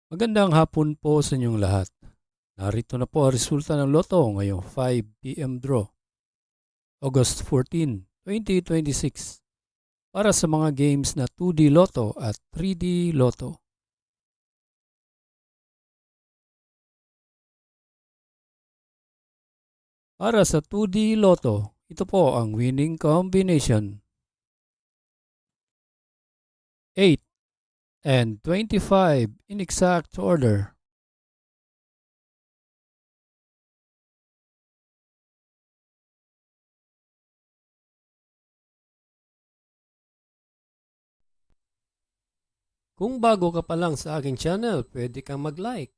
Magandang hapon po sa inyong lahat. Narito na po ang resulta ng Lotto ngayong 5 p.m. draw, August 14, 2026 para sa mga games na 2D Lotto at 3D Lotto. Para sa 2D Lotto, ito po ang winning combination: 8 and 25 in exact order. Kung bago ka pa lang sa aking channel, pwede kang mag-like,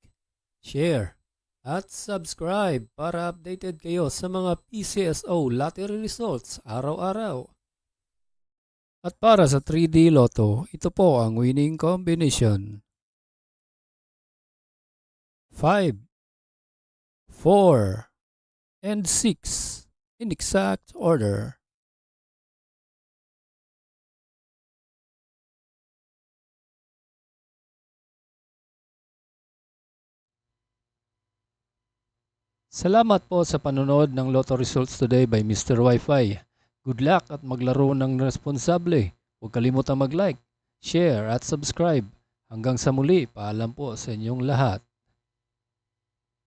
share, at subscribe para updated kayo sa mga PCSO lottery results araw-araw. At para sa 3D Lotto, ito po ang winning combination: 5, 4, and 6 in exact order. Salamat po sa panonood ng Lotto Results Today by Mr. Wi-Fi. Good luck at maglaro ng responsable. Huwag kalimutang mag-like, share at subscribe. Hanggang sa muli, paalam po sa inyong lahat.